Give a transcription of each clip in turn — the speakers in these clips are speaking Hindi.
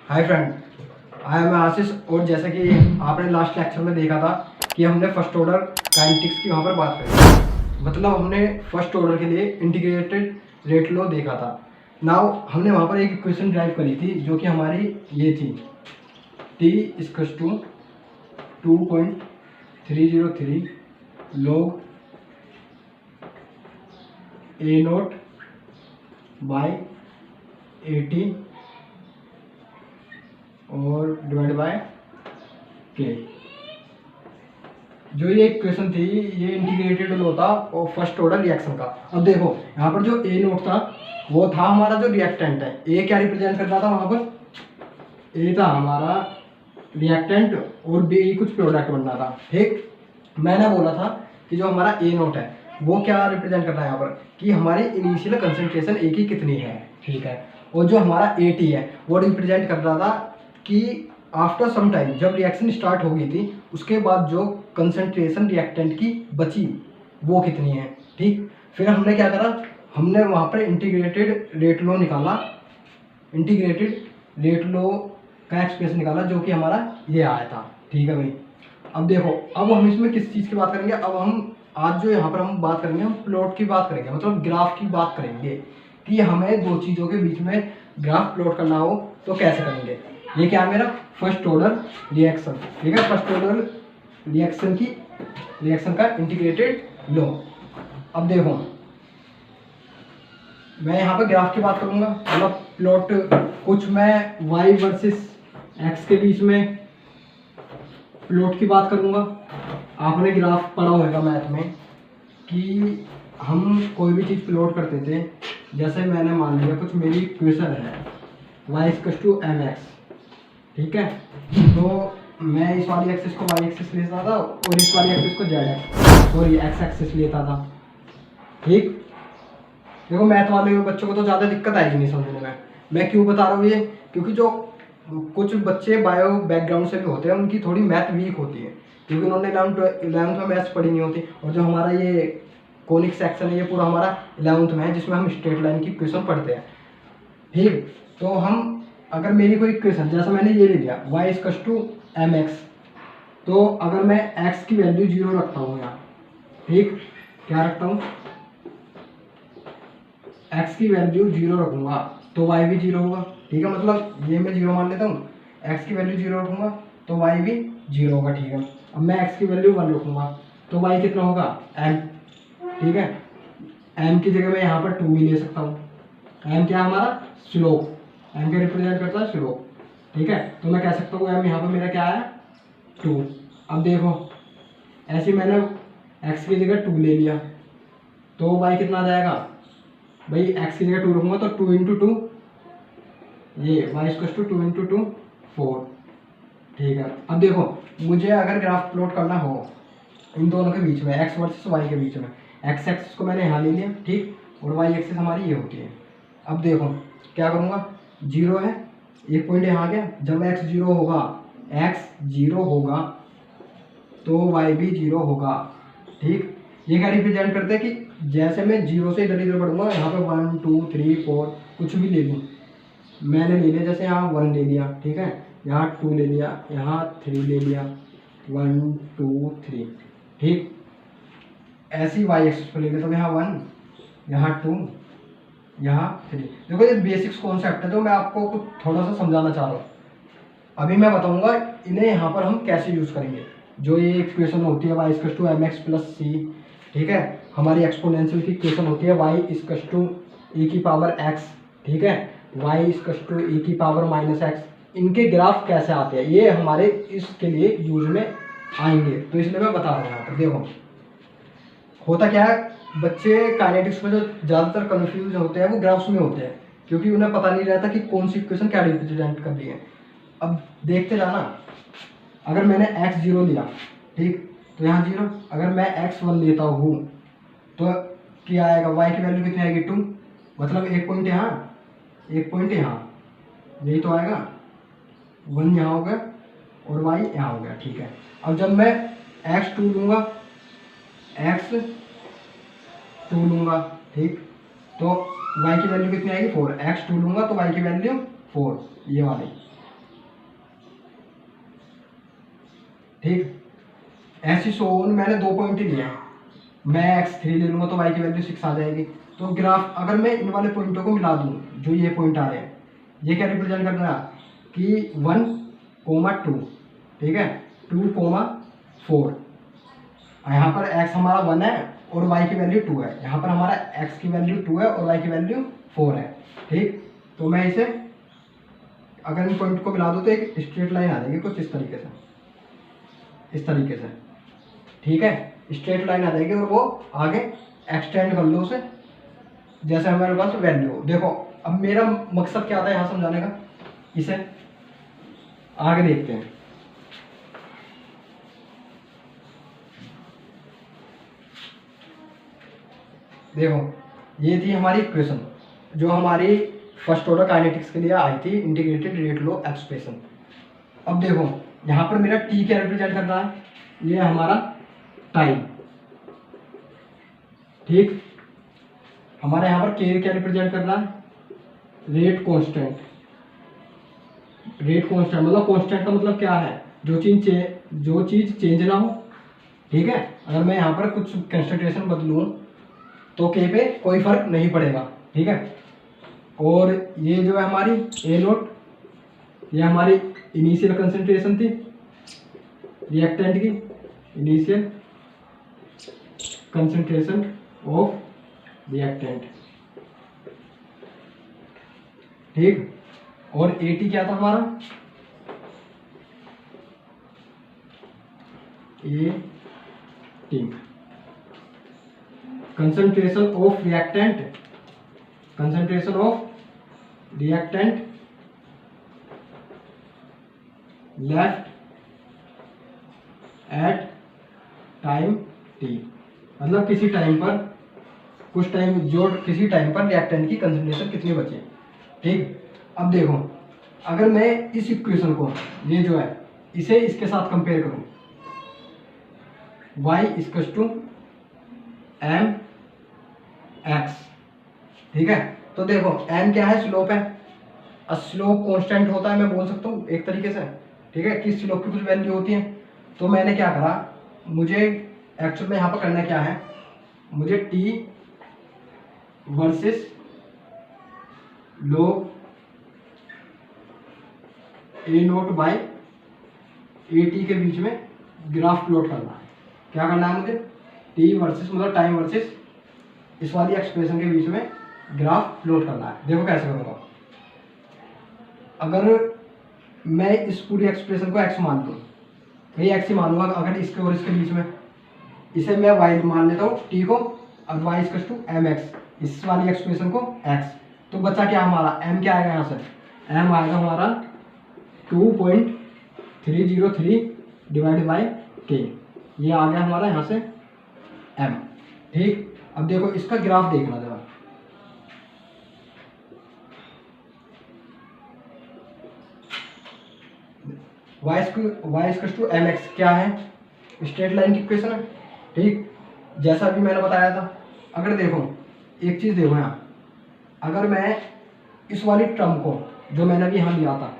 हाय फ्रेंड, आई एम आशीष। और जैसा कि आपने लास्ट लेक्चर में देखा था कि हमने फर्स्ट ऑर्डर काइनेटिक्स की वहाँ पर बात करी, मतलब हमने फर्स्ट ऑर्डर के लिए इंटीग्रेटेड रेट लॉ देखा था। नाउ हमने वहाँ पर एक इक्वेशन ड्राइव करी थी जो कि हमारी ये थी t equals to 2.303 log a naught by 80 और डिवाइड बाय के। जो ये इक्वेशन थी ये इंटीग्रेटेड होता और फर्स्ट ऑर्डर रिएक्शन का। अब देखो यहाँ पर जो ए नोट था वो था हमारा जो रिएक्टेंट है। ए क्या रिप्रेजेंट कर रहा था वहां पर? ए था हमारा रिएक्टेंट और बी कुछ प्रोडक्ट बनना था। ठीक, मैंने बोला था कि जो हमारा ए नोट है वो क्या रिप्रेजेंट कर रहा है यहाँ पर कि हमारी इनिशियल कंसंट्रेशन ए की कितनी है। ठीक है, और जो हमारा ए टी है वो रिप्रेजेंट कर रहा था कि आफ्टर सम टाइम जब रिएक्शन स्टार्ट हो गई थी उसके बाद जो कंसंट्रेशन रिएक्टेंट की बची वो कितनी है। ठीक, फिर हमने क्या करा, हमने वहाँ पर इंटीग्रेटेड रेट लॉ निकाला। इंटीग्रेटेड रेट लॉ का एक्सप्रेशन निकाला जो कि हमारा ये आया था। ठीक है भाई, अब देखो अब हम इसमें किस चीज़ की बात करेंगे। अब हम आज जो यहाँ पर हम बात करेंगे हम प्लॉट की बात करेंगे, मतलब ग्राफ की बात करेंगे कि हमें दो चीज़ों के बीच में ग्राफ प्लॉट करना हो तो कैसे करेंगे। ये क्या है मेरा फर्स्ट ऑर्डर रिएक्शन। ठीक है, फर्स्ट ऑर्डर रिएक्शन का इंटीग्रेटेड लॉ। अब देखो मैं यहाँ पे ग्राफ की बात करूँगा, मतलब प्लॉट कुछ मैं y वर्सेस x के बीच में प्लॉट की बात करूँगा। आपने ग्राफ पढ़ा होगा मैथ में कि हम कोई भी चीज़ प्लॉट करते थे। जैसे मैंने मान लिया कुछ मेरी इक्वेशन है y इक्वल्स टू mx। ठीक है, तो मैं इस वाली एक्सिस को y एक्सिस लेता था और इस वाली एक्सिस को x एक्सिस लेता था। ठीक, देखो मैथ वाले बच्चों को तो ज़्यादा दिक्कत आएगी नहीं समझने में। मैं क्यों बता रहा हूँ ये, क्योंकि जो कुछ बच्चे बायो बैकग्राउंड से भी होते हैं उनकी थोड़ी मैथ वीक होती है क्योंकि उन्होंने 11th में मैथ्स पढ़ी नहीं होती। और जो हमारा ये कोनिक सेक्शन है ये पूरा हमारा 11th में है जिसमें हम स्ट्रेट लाइन की इक्वेशन पढ़ते हैं। ठीक, तो हम अगर मेरी कोई इक्वेशन जैसा मैंने ये ले लिया y इक्वल्स टू mx, तो अगर मैं x की वैल्यू 0 रखता हूँ यहाँ, ठीक क्या रखता हूँ, x की वैल्यू 0 रखूंगा तो y भी 0 होगा। ठीक है, मतलब ये मैं 0 मान लेता हूँ, x की वैल्यू 0 रखूंगा तो y भी 0 होगा। ठीक है, अब मैं x की वैल्यू 1 रखूंगा तो y कितना होगा m। ठीक है, m की जगह मैं यहाँ पर 2 भी ले सकता हूँ। m क्या है हमारा स्लोप, m क्या रिप्रेजेंट करता है स्लोप। ठीक है, तो मैं कह सकता हूँ m यहाँ पर मेरा क्या है 2। अब देखो ऐसे मैंने x की जगह 2 ले लिया तो y कितना आ जाएगा भाई, x की जगह 2 रखूंगा तो 2 इंटू 2 ये y इक्वल्स टू 2 इंटू 2 4। ठीक है, अब देखो मुझे अगर ग्राफ प्लॉट करना हो इन दोनों के बीच में x वर्सेस y के बीच में, x एक्सिस को मैंने यहाँ ले लिया। ठीक, और y एक्सिस हमारी ये होती है। अब देखो क्या करूँगा, 0 है एक पॉइंट यहाँ आ गया, जब x 0 होगा तो y भी 0 होगा। ठीक, ये क्या रिप्रेजेंट करते हैं कि जैसे मैं 0 से इधर इधर बढ़ूंगा, यहाँ पे 1 2 3 4 कुछ भी ले लूँ, मैंने ले लिया जैसे यहाँ 1 ले लिया, ठीक है, यहाँ 2 ले लिया, यहाँ 3 ले लिया, 1 2 3। ठीक, ऐसी y एक्सिस पर ले लिया तो यहाँ 1 यहाँ 2 यहाँ 3। देखो ये बेसिक्स कॉन्सेप्ट है तो मैं आपको कुछ थोड़ा सा समझाना चाह रहा हूँ। अभी मैं बताऊंगा इन्हें यहाँ पर हम कैसे यूज़ करेंगे। जो ये इक्वेशन होती है y equals to mx plus c, ठीक है, हमारी एक्सपोनेंशियल की इक्वेशन होती है y इक्वल्स टू e की पावर x। ठीक है, y इक्वल्स टू e की पावर माइनस x। इनके ग्राफ कैसे आते हैं ये हमारे इसके लिए यूज में आएंगे, तो इसलिए मैं बता रहा हूँ यहाँ पर। देखो होता क्या है, बच्चे काइनेटिक्स में जो ज़्यादातर कन्फ्यूज होते हैं वो ग्राफ्स में होते हैं क्योंकि उन्हें पता नहीं रहता कि कौन सी इक्वेशन क्या रिप्रेजेंट कर रही है। अब देखते जाना, अगर मैंने x0 लिया, ठीक, तो यहाँ 0, अगर मैं x1 लेता हूँ तो क्या आएगा, y की वैल्यू कितनी आएगी 2, मतलब एक पॉइंट यहाँ एक पॉइंट यहाँ, यही तो आएगा, 1 यहाँ हो गया और y यहाँ हो गया। ठीक है, अब जब मैं x2 लूँगा x2 लूँगा, ठीक, तो y की वैल्यू कितनी आएगी 4, x2 लूँगा तो y की वैल्यू 4 ये वाली। ठीक, ऐसी सोन मैंने 2 पॉइंट ही लिए हैं, मैं x3 ले लूँगा तो y की वैल्यू 6 आ जाएगी। तो ग्राफ अगर मैं इन वाले पॉइंटों को मिला दूँ, जो ये पॉइंट आ रहे हैं, ये क्या रिप्रेजेंट कर रहा है कि 1, 2, ठीक है, 2, 4, यहाँ पर x हमारा 1 है और y की वैल्यू 2 है, यहाँ पर हमारा x की वैल्यू 2 है और y की वैल्यू 4 है। ठीक, तो मैं इसे अगर इन पॉइंट को मिला दूँ तो एक स्ट्रेट लाइन आ जाएगी कुछ इस तरीके से, इस तरीके से। ठीक है, स्ट्रेट लाइन आ जाएगी और वो आगे एक्सटेंड कर लो उसे जैसे हमारे पास वैल्यू हो। देखो अब मेरा मकसद क्या था यहाँ समझाने का, इसे आगे देखते हैं। देखो ये थी हमारी इक्वेशन जो हमारी फर्स्ट ऑर्डर काइनेटिक्स के लिए आई थी, इंटीग्रेटेड रेट लॉ एक्सप्रेशन। अब देखो यहाँ पर मेरा टी क्या रिप्रेजेंट कर रहा है, ये हमारा टाइम। ठीक, हमारे यहाँ पर के क्या रिप्रेजेंट कर रहा है, रेट कांस्टेंट। रेट कांस्टेंट मतलब कांस्टेंट का मतलब क्या है, जो चीज चेंज ना हो। ठीक है, अगर मैं यहाँ पर कुछ कंसंट्रेशन बदलूं तो के पे कोई फर्क नहीं पड़ेगा। ठीक है, और ये जो है हमारी ए नोट, ये हमारी इनिशियल कंसंट्रेशन थी रिएक्टेंट की, इनिशियल कंसंट्रेशन ऑफ रिएक्टेंट। ठीक, और एटी क्या था हमारा, A concentration of reactant, concentration of reactant left at time T, मतलब किसी टाइम पर, कुछ टाइम जो किसी टाइम पर रिएक्टेंट की कंसंट्रेशन कितनी बची। ठीक, अब देखो अगर मैं इस इक्वेशन को, ये जो है इसे इसके साथ कंपेयर करूं, y equals to m x. ठीक है, तो देखो m क्या है, स्लोप है, स्लोप कांस्टेंट होता है मैं बोल सकता हूँ एक तरीके से। ठीक है, कि स्लोप की कुछ वैल्यू होती है। तो मैंने क्या करा, मुझे एक्चुअल में यहाँ पर करना क्या है, मुझे t वर्सेस लोग ए नोट बाई ए टी के बीच में ग्राफ प्लॉट करना है। क्या करना है मुझे, टी वर्सेस मतलब टाइम वर्सेस इस वाली एक्सप्रेशन के बीच में ग्राफ प्लॉट करना है। देखो कैसे करूँगा, अगर मैं इस पूरी एक्सप्रेशन को x मान दूँ, ये x ही मानूंगा, अगर इसके और इसके बीच में इसे मैं y मान लेता हूँ t को, और y equal to m x, इस वाली एक्सप्रेशन को x, तो बच्चा क्या हमारा m क्या आएगा, यहाँ से m आएगा हमारा 2.303 डिवाइड बाई k, ये आ गया हमारा यहाँ से m। ठीक, अब देखो इसका ग्राफ देखना जरा, y equal to m x क्या है, स्ट्रेट लाइन की इक्वेशन है। ठीक, जैसा अभी मैंने बताया था। अगर देखो एक चीज़ देखो यहाँ, अगर मैं इस वाली टर्म को जो मैंने अभी यहाँ लिया था,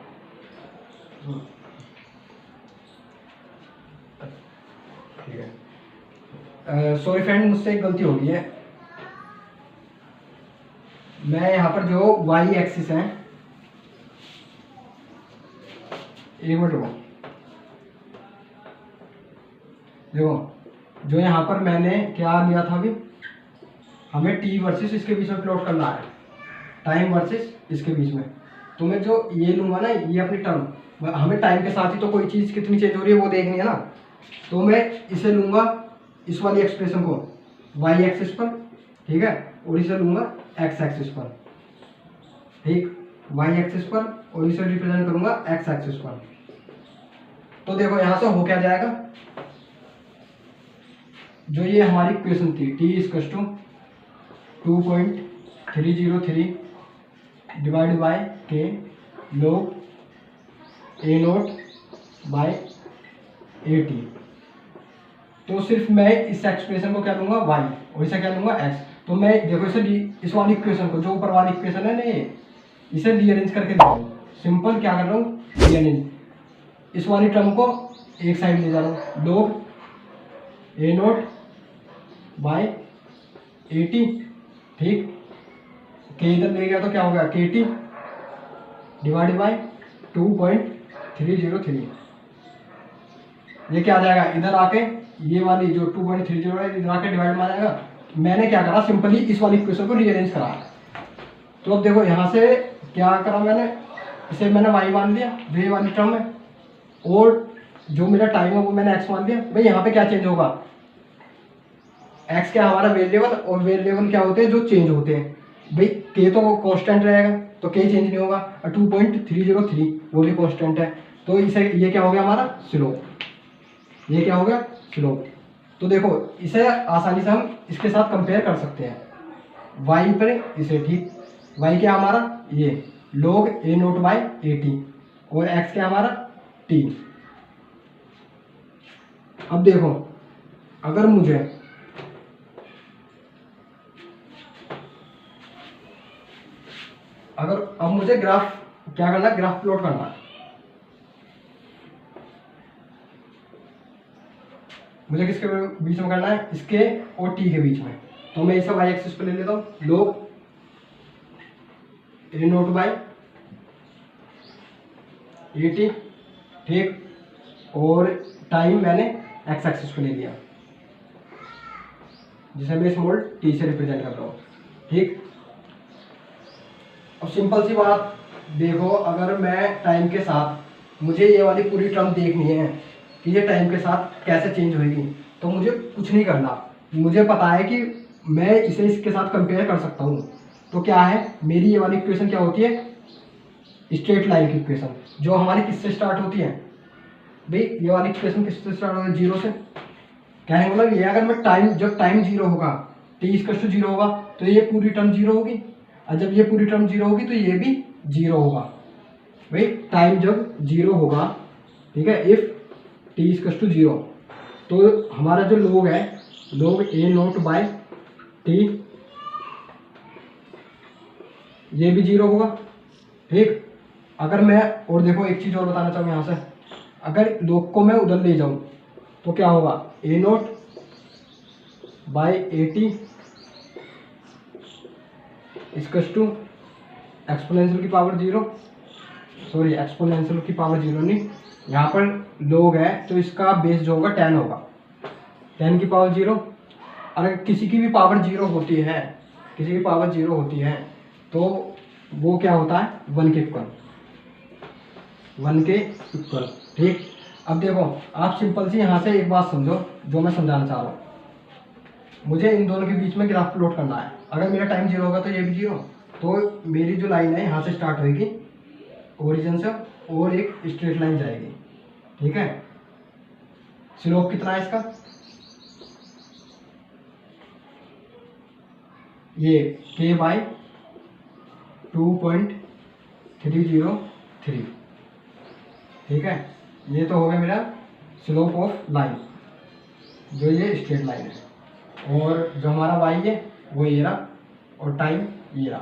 ठीक है, सॉरी फ्रेंड मुझसे एक गलती हो गई है, मैं यहाँ पर जो y एक्सिस है, एक मिनट रुको, देखो जो यहाँ पर मैंने क्या लिया था अभी, हमें t वर्सेस इसके बीच में प्लॉट करना है, टाइम वर्सेस इसके बीच में। तो मैं जो ये लूँगा ना, ये अपनी टर्म, हमें टाइम के साथ ही तो कोई चीज़ कितनी चेंज हो रही है वो देखनी है ना, तो मैं इसे लूँगा इस वाली एक्सप्रेशन को y एक्सिस पर, ठीक है, और इसे लूँगा x एक्सिस पर। ठीक, y एक्सिस पर, और इसे रिप्रेजेंट करूँगा x एक्सिस पर। तो देखो यहाँ से हो क्या जाएगा, जो ये हमारी इक्वेशन थी t equal to 2.303 divide by k log a naught by a t. तो सिर्फ मैं इस एक्सप्रेशन को क्या लूँगा y, और इसे क्या लूँगा x। तो मैं देखो इसे इस वाली इक्वेशन को, जो ऊपर वाली इक्वेशन है ना, ये इसे रीअरेंज करके देखो, सिंपल क्या कर रहा हूँ, रीअरेंज इस वाली टर्म को एक साइड ले जा रहा हूँ, log ए नोट बाय 80, ठीक, के इधर ले गया तो क्या हो गया के टी डिवाइड बाय 2.303। ये क्या आ जाएगा इधर आके, ये वाली जो 2.30 है इधर आके डिवाइड में आ जाएगा। मैंने क्या करा, सिंपली इस वाली इक्वेशन को रीअरेंज करा। तो अब देखो यहाँ से क्या करा मैंने, इसे मैंने y मान लिया जो ये वाली टर्म है, और जो मेरा टाइम है वो मैंने x मान लिया। भाई यहाँ पे क्या चेंज होगा, x क्या हमारा वेरिएबल, और वेरिएबल क्या होते हैं जो चेंज होते हैं। भाई k तो कांस्टेंट रहेगा तो k चेंज नहीं होगा, और 2.303 वो भी कांस्टेंट है। तो इसे ये क्या हो गया हमारा स्लोप, ये क्या हो गया स्लोप। तो देखो इसे आसानी से हम इसके साथ कंपेयर कर सकते हैं, y पर इसे, ठीक, y क्या हमारा ये log ए नोट बाय 80, और x क्या हमारा t। अब देखो अगर मुझे अब मुझे ग्राफ क्या करना है, ग्राफ प्लॉट करना है। मुझे किसके बीच में करना है, इसके और t के बीच में। तो मैं इसे y एक्सिस पे ले लेता हूँ, log ए नोट बाय 80, ठीक, और टाइम मैंने x एक्सिस पे ले लिया जिसे मैं स्मॉल t से रिप्रेजेंट कर रहा हूँ, ठीक। अब सिंपल सी बात देखो, अगर मैं टाइम के साथ, मुझे ये वाली पूरी टर्म देखनी है कि ये टाइम के साथ कैसे चेंज होगी, तो मुझे कुछ नहीं करना। मुझे पता है कि मैं इसे इसके साथ कंपेयर कर सकता हूँ। तो क्या है, मेरी ये वाली इक्वेशन क्या होती है, स्ट्रेट लाइन की इक्वेशन, जो हमारी किससे स्टार्ट होती है। भाई ये वाली इक्वेशन किससे स्टार्ट होती है, जीरो से। कहने का मतलब ये, अगर मैं टाइम, जब टाइम जीरो होगा, t = 0 होगा, तो ये पूरी टर्म जीरो होगी, और जब ये पूरी टर्म जीरो होगी तो ये भी जीरो होगा। भाई टाइम जब जीरो होगा, ठीक है, इफ t = 0, तो हमारा जो log है, log a naught bye t, ये भी जीरो होगा, ठीक। अगर मैं, और देखो एक चीज और बताना चाहूँ यहाँ से, अगर log को मैं उधर ले जाऊँ तो क्या होगा, A naught by 80 equals to exponential की पावर 0, सॉरी एक्सपोनेंशियल की पावर 0 नहीं, यहाँ पर log है तो इसका बेस जो होगा 10 होगा, 10 की पावर 0। अगर किसी की भी पावर 0 होती है, किसी की पावर 0 होती है, तो वो क्या होता है 1 के इक्वल, 1 के इक्वल, ठीक। अब देखो आप सिंपल सी यहाँ से एक बात समझो जो मैं समझाना चाह रहा हूँ। मुझे इन दोनों के बीच में ग्राफ प्लॉट करना है। अगर मेरा टाइम 0 होगा तो ये भी 0, तो मेरी जो लाइन है यहाँ से स्टार्ट होगी ओरिजिन से, और एक स्ट्रेट लाइन जाएगी, ठीक है। स्लोप कितना है इसका, ये k बाय 2.303, ठीक है। ये तो हो गया मेरा स्लोप ऑफ लाइन, जो ये स्ट्रेट लाइन है, और जो हमारा y है वो ये रहा, और टाइम ये रहा।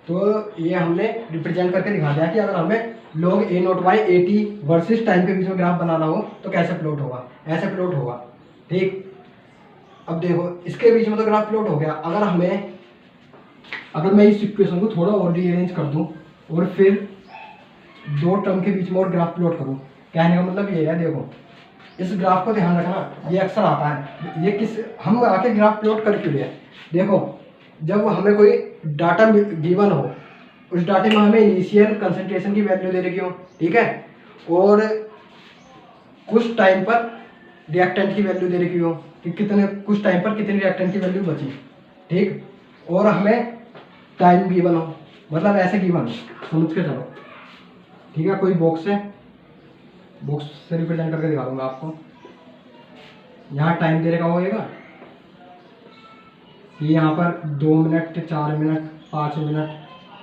तो ये हमने रिप्रेजेंट करके दिखा दिया कि अगर हमें log a naught by 80 versus time के बीच में ग्राफ बनाना हो तो कैसे प्लॉट होगा, ऐसे प्लॉट होगा, ठीक। अब देखो इसके बीच में तो ग्राफ प्लॉट हो गया। अगर मैं इस इक्वेशन को थोड़ा और रीअरेंज कर दूं और फिर दो टर्म के बीच में और ग्राफ प्लॉट करूं, कहने का मतलब ये है, देखो इस ग्राफ को ध्यान रखना, ये अक्सर आता है, ये किस हम आके ग्राफ प्लॉट कर क्यों रहे हैं। देखो जब हमें कोई डाटा गिवन हो, उस डाटे में हमें इनिशियल कंसंट्रेशन की वैल्यू दे रखी हो, ठीक है, और कुछ टाइम पर रिएक्टेंट की वैल्यू दे रखी हो कि कितने, कुछ टाइम पर कितनी रिएक्टेंट की वैल्यू बची, ठीक, और हमें टाइम गिवन हो, मतलब ऐसे गिवन समझ के चलो, ठीक है। कोई बॉक्स से रिप्रेजेंट करके दिखा दूंगा आपको। यहाँ टाइम दे रखा होगा कि यहाँ पर 2 मिनट, 4 मिनट, 5 मिनट,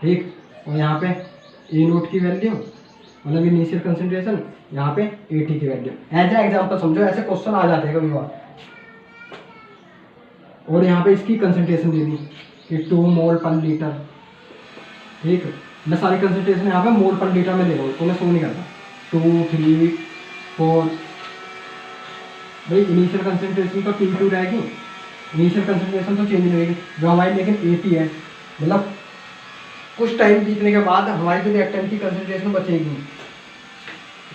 ठीक, और यहाँ पे ए नोट की वैल्यू मतलब इनिशियल कंसंट्रेशन, यहाँ पे 80 की वैल्यू। एज ए एग्जाम्पल समझो, ऐसे क्वेश्चन आ जाते हैं कभी बार। और यहाँ पे इसकी कंसंट्रेशन दे दी कि 2 मोल पर लीटर, ठीक है। मैं सारी कंसंट्रेशन यहाँ पे मोल पर लीटर में दे रहा हूँ, तो मैं शो नहीं करता 2, 3, 4, भाई इनिशियल कंसंट्रेशन तो T2 रहेगी, इनिशियल कंसंट्रेशन तो चेंज नहीं होगी, जो हमारी लेकिन 80 है। मतलब कुछ टाइम बीतने के बाद हमारी जो रिएक्टेंट की कंसंट्रेशन बचेगी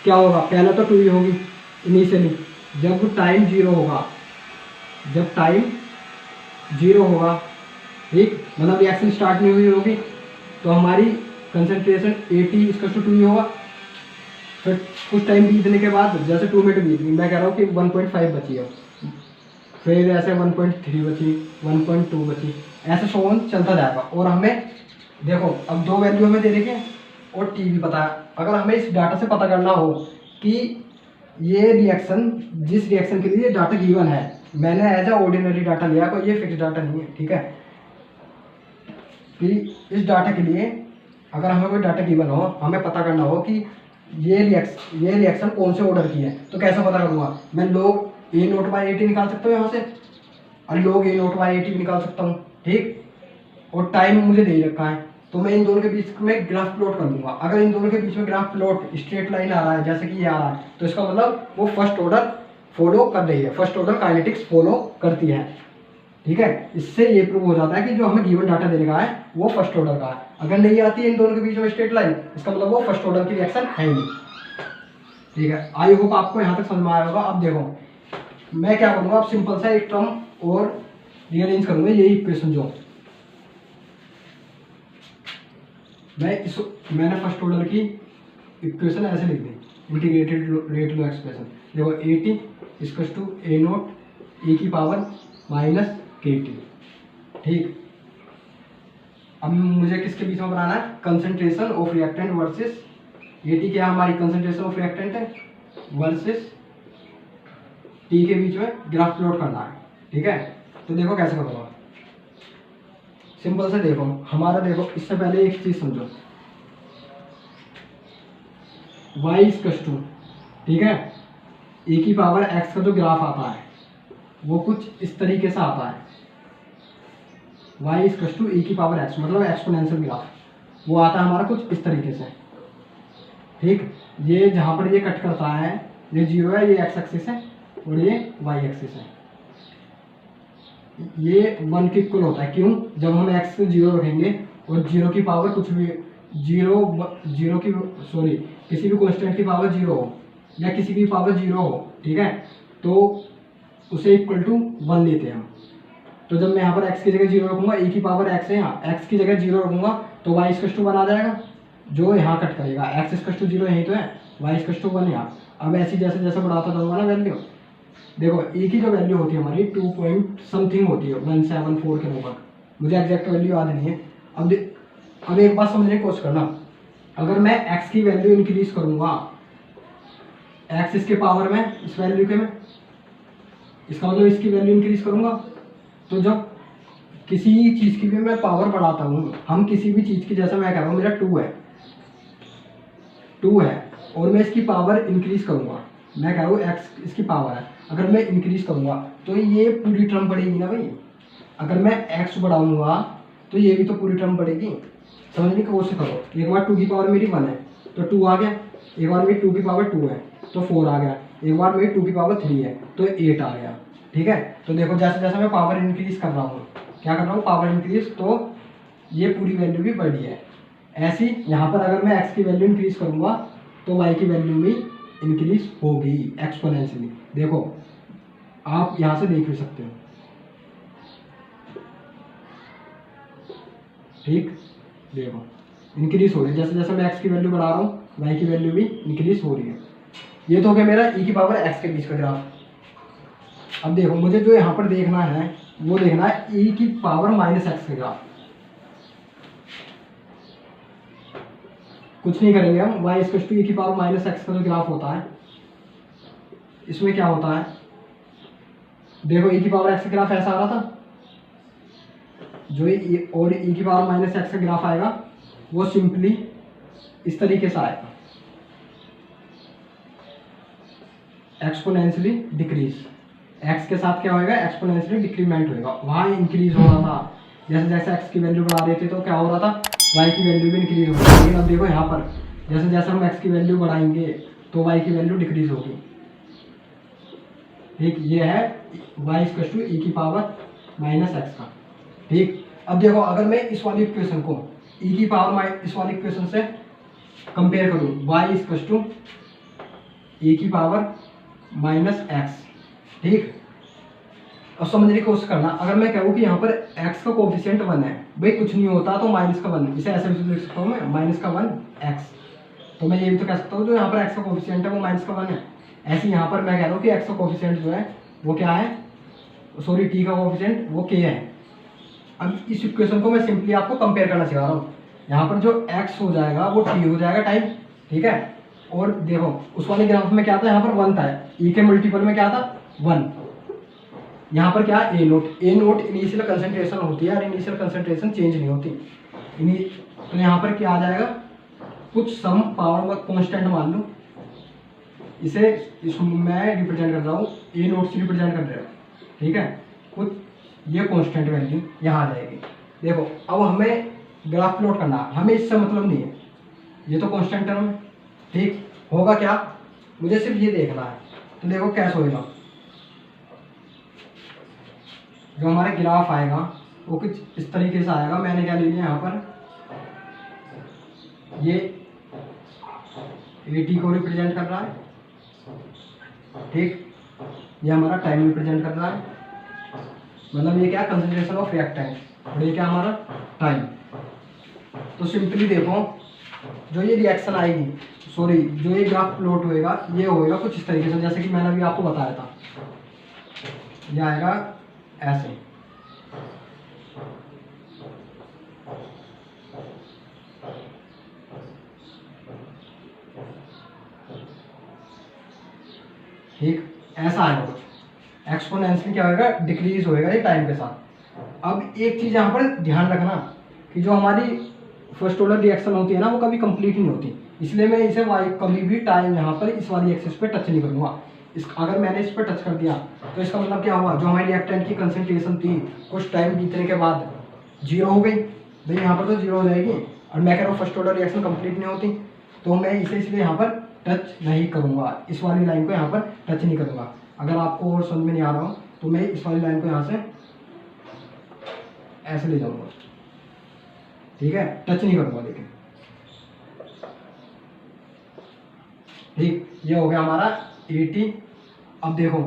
क्या होगा, पहले तो 2 ही होगी इनिशियली, जब टाइम जीरो होगा, जब टाइम जीरो होगा, ठीक, मतलब रिएक्शन स्टार्ट नहीं हुई होगी, तो हमारी कंसंट्रेशन 80 इसका 2 ही होगा। फिर कुछ टाइम बीतने के बाद जैसे 2 मिनट बीत गई, मैं कह रहा हूँ कि 1.5 बची है, फिर ऐसे 1.3 बची, 1.2 बची, ऐसे शोन चलता जाएगा। और हमें देखो अब 2 वैल्यू हमें दे रखे और टी भी पता है। अगर हमें इस डाटा से पता करना हो कि ये रिएक्शन, जिस रिएक्शन के लिए डाटा गिवन है, मैंने एज अ ऑर्डिनरी डाटा लिया, कोई ये फिक्स डाटा नहीं है, ठीक है, कि इस डाटा के लिए अगर हमें कोई डाटा गिवन हो, हमें पता करना हो कि ये रिएक्शन कौन से ऑर्डर की है, तो कैसे पता करूँगा, मैं log A0/80 निकाल सकता हूँ यहाँ से, और log A0/80 भी निकाल सकता हूँ, ठीक, और टाइम मुझे दे रखा है, तो मैं इन दोनों के बीच में ग्राफ प्लॉट कर दूंगा। अगर इन दोनों के बीच में ग्राफ प्लॉट स्ट्रेट लाइन आ रहा है, जैसे कि ये आ रहा है, तो इसका मतलब वो फर्स्ट ऑर्डर फॉलो कर रही है, फर्स्ट ऑर्डर काइनेटिक्स फॉलो करती है, ठीक है। इससे ये प्रूव हो जाता है कि जो हमें गिवन डाटा दे रखा है वो फर्स्ट ऑर्डर का है। अगर नहीं आती है इन दोनों के बीच में स्ट्रेट लाइन, इसका मतलब वो फर्स्ट ऑर्डर की रिएक्शन है ही नहीं, ठीक है। आई होप आपको यहाँ तक समझ में आया होगा। अब देखो मैं क्या करूँगा, अब सिंपल सा एक टर्म और रीअरेंज करूँगा, यही इक्वेशन जो मैंने फर्स्ट ऑर्डर की इक्वेशन ऐसे लिख दी, इंटीग्रेटेड रेट लो एक्सप्रेशन, देखो 80 इक्वल्स टू A0 e की पावर माइनस KT, ठीक। अब मुझे किसके बीच में बनाना है, concentration of reactant versus AT, क्या हमारी कंसंट्रेशन ऑफ रिएक्टेंट है, वर्सेस T के बीच में ग्राफ प्लॉट करना है, ठीक है। तो देखो कैसे करूँगा, सिंपल से देखो हमारा, देखो इससे पहले एक चीज समझो, y इक्वल्स टू, ठीक है, e की पावर x का जो ग्राफ आता है वो कुछ इस तरीके से आता है, y इक्वल्स टू e की पावर x, मतलब एक्सपोनेंशियल ग्राफ, वो आता है हमारा कुछ इस तरीके से, ठीक। ये जहाँ पर ये कट करता है, ये 0 है, ये x एक्सिस है और ये y एक्सिस है, ये 1 के इक्वल होता है। क्यों, जब हम x को 0 रखेंगे और 0 की पावर कुछ भी किसी भी कांस्टेंट की पावर 0 हो या किसी की पावर 0 हो, ठीक है, तो उसे इक्वल टू 1 लेते हैं हम। तो जब मैं यहाँ पर x की जगह 0 रखूंगा, e की पावर x है, यहाँ x की जगह 0 रखूंगा तो y इक्वल टू 1 आ जाएगा, जो यहाँ कट करेगा, x इक्वल टू 0 यही तो है, y इक्वल टू 1 यहाँ। अब ऐसी जैसे जैसे बढ़ाता जाऊंगा ना वैल्यू, देखो e की जो वैल्यू होती है हमारी 2 पॉइंट समथिंग होती है, 174 के लगभग, मुझे एग्जैक्ट वैल्यू याद नहीं है। अब एक बात समझने की कोशिश करना, अगर मैं x की वैल्यू इंक्रीज करूंगा, x इसके पावर में इस वैल्यू के में, इसका मतलब इसकी वैल्यू इंक्रीज करूंगा, तो जब किसी चीज की भी मैं पावर बढ़ाता हूँ, हम किसी भी चीज की, जैसे मैं कह रहा हूँ मेरा 2 है और मैं इसकी पावर इंक्रीज करूंगा, मैं कह रहा हूँ x इसकी पावर है, अगर मैं इंक्रीज करूंगा तो ये पूरी टर्म बढ़ेगी ना भाई, अगर मैं x बढ़ाऊंगा तो ये भी तो पूरी टर्म बढ़ेगी, समझने की कोशिश करो। एक बार 2 की पावर मेरी 1 है तो 2 आ गया, एक बार मेरी 2 की पावर 2 है तो 4 आ गया, एक बार मेरी 2 की पावर 3 है तो 8 आ गया, ठीक है। तो देखो जैसे जैसे मैं पावर इंक्रीज कर रहा हूँ, क्या कर रहा हूँ, पावर इंक्रीज, तो ये पूरी वैल्यू भी बढ़ी है। ऐसी यहाँ पर अगर मैं x की वैल्यू इंक्रीज करूँगा तो y की वैल्यू भी इंक्रीज होगी एक्सपोनेंशियली। देखो आप यहाँ से देख भी सकते हो, ठीक, देखो इंक्रीज हो रही है, जैसे जैसे मैं x की वैल्यू बढ़ा रहा हूँ y की वैल्यू भी इंक्रीज हो रही है। ये तो हो गया मेरा e की पावर x के बीच का ग्राफ। अब देखो मुझे जो यहाँ पर देखना है वो देखना है e की पावर माइनस x का ग्राफ। कुछ नहीं करेंगे हम, y इक्वल टू e की पावर माइनस x का जो ग्राफ होता है, इसमें क्या होता है, देखो e की पावर x का ग्राफ ऐसा आ रहा था, जो और e की पावर माइनस x का ग्राफ आएगा वो सिंपली इस तरीके से आएगा, एक्सपोनेंशियली डिक्रीज, x के साथ क्या होएगा, एक्सपोनेंशियली डिक्रीमेंट होएगा। वहाँ इंक्रीज हो रहा था, जैसे जैसे x की वैल्यू बढ़ा देते तो क्या हो रहा था, y की वैल्यू भी इंक्रीज हो रही है। लेकिन अब देखो यहाँ पर जैसे जैसे हम x की वैल्यू बढ़ाएंगे तो y की वैल्यू डिक्रीज होगी, ठीक, ये है y = e की पावर माइनस एक्स का। ठीक, अब देखो अगर मैं इस वाली इक्वेशन को e की पावर इस वाली इक्वेशन से कंपेयर करूँ, y = e की पावर माइनस एक्स। ठीक, अब समझने की कोशिश करना, अगर मैं कहूँ कि यहाँ पर x का कोफिशिएंट 1 है, भाई कुछ नहीं होता तो माइनस का 1, इसे ऐसे भी लिख सकता हूँ मैं, माइनस का 1 x। तो मैं ये भी तो कह सकता हूँ जो यहाँ पर x का कोफिशिएंट है वो माइनस का 1 है। ऐसे यहाँ पर मैं कह रहा हूँ कि x का कोफिशिएंट जो है वो क्या है, सॉरी t का कोफिशिएंट वो k है। अब इस इक्वेशन को मैं सिंपली आपको कंपेयर करना सिखा रहा हूँ। यहाँ पर जो x हो जाएगा वो t हो जाएगा टाइम, ठीक है। और देखो उस वाले ग्राफ में क्या था, यहाँ पर 1 था, e के मल्टीपल में क्या था 1, यहाँ पर क्या ए नोट इनिशियल कंसंट्रेशन होती है और इनिशियल कंसंट्रेशन चेंज नहीं होती। तो यहाँ पर क्या आ जाएगा, कुछ सम पावर कांस्टेंट मान लो, इसे मैं रिप्रेजेंट कर रहा हूँ ए नोट से रिप्रेजेंट कर रहा हूँ, ठीक है। कुछ ये कांस्टेंट वैल्यू यहाँ आ जाएगी। देखो अब हमें ग्राफ प्लॉट करना है, हमें इससे मतलब नहीं है, ये तो कांस्टेंट टर्म है। ठीक, होगा क्या, मुझे सिर्फ ये देखना है। तो देखो कैसे होएगा, जो हमारा ग्राफ आएगा वो कुछ इस तरीके से आएगा। मैंने क्या ले लिया यहाँ पर, ये AT को रिप्रेजेंट कर रहा है, ठीक, ये हमारा टाइम रिप्रेजेंट कर रहा है, मतलब ये क्या कंसंट्रेशन ऑफ रिएक्टेंट, और ये क्या हमारा टाइम। तो सिंपली देखो जो ये रिएक्शन आएगी, सॉरी जो ये ग्राफ प्लॉट होएगा ये होएगा कुछ इस तरीके से, जैसे कि मैंने अभी आपको बताया था, ये आएगा ऐसे। ठीक, ऐसा आएगा कुछ, एक्सपोनेंशियली क्या होएगा, डिक्रीज होएगा ये टाइम के साथ। अब एक चीज यहाँ पर ध्यान रखना कि जो हमारी फर्स्ट ऑर्डर रिएक्शन होती है ना वो कभी कंप्लीट नहीं होती, इसलिए मैं इसे कभी भी टाइम यहाँ पर इस वाली एक्सिस पे टच नहीं करूँगा। अगर मैंने इस पर टच कर दिया तो इसका मतलब क्या हुआ, जो हमारी रिएक्टेंट की कंसंट्रेशन थी कुछ टाइम बीतने के बाद 0 हो गई, भाई यहाँ पर तो 0 हो जाएगी। और मैं कह रहा हूँ फर्स्ट ऑर्डर रिएक्शन कंप्लीट नहीं होती, तो मैं इसे इसलिए यहाँ पर टच नहीं करूँगा, इस वाली लाइन को यहाँ पर टच नहीं करूँगा। अगर आपको और समझ में नहीं आ रहा हो तो मैं इस वाली लाइन को यहाँ से ऐसे ले जाऊँगा, ठीक है, टच नहीं करूँगा लेकिन। ठीक, ये हो गया हमारा 80। अब देखो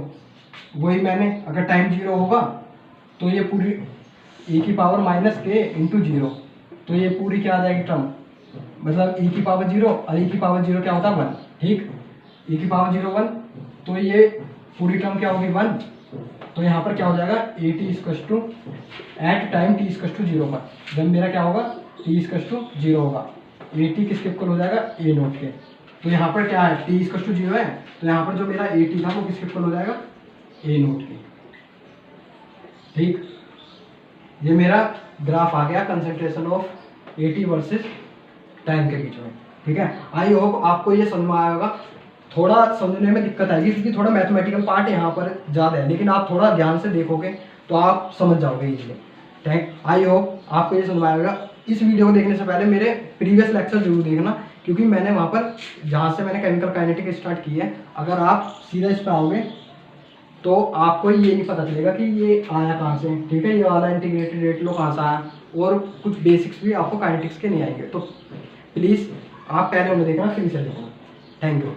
वही मैंने, अगर टाइम 0 होगा तो ये पूरी e की पावर माइनस के इंटू 0, तो ये पूरी क्या आ जाएगी टर्म, मतलब e की पावर 0 और e की पावर 0 क्या होता है 1, ठीक, e की पावर 0 1, तो ये पूरी टर्म क्या होगी 1। तो यहाँ पर क्या हो जाएगा, AT एट टाइम t 0 पर, जब मेरा क्या होगा t 0 होगा, AT किसके इक्वल हो जाएगा, ए नोट के। तो यहाँ पर क्या है, t 0 है, तो यहाँ पर जो मेरा AT था वो किसके इक्वल हो जाएगा, ए नोट के। ठीक, ये मेरा ग्राफ आ गया concentration of AT versus time के बीच में, ठीक है। आई होप आपको ये समझ में आया होगा। थोड़ा समझने में दिक्कत आएगी क्योंकि थोड़ा मैथमेटिकल पार्ट यहाँ पर ज़्यादा है, लेकिन आप थोड़ा ध्यान से देखोगे तो आप समझ जाओगे इजीली। आई होप आपको ये समझ में आएगा। इस वीडियो को देखने से पहले मेरे प्रीवियस लेक्चर जरूर देखना, क्योंकि मैंने वहाँ पर जहाँ से मैंने केमिकल काइनेटिक स्टार्ट की है, अगर आप सीधा इस पर आओगे तो आपको ये नहीं पता चलेगा कि ये आया कहाँ से, ठीक है, ये वाला इंटीग्रेटेड रेट लो कहाँ से आया, और कुछ बेसिक्स भी आपको काइनेटिक्स के नहीं आएंगे। तो प्लीज़ आप पहले उन्हें देखना फिर इसे देखना। Thank you.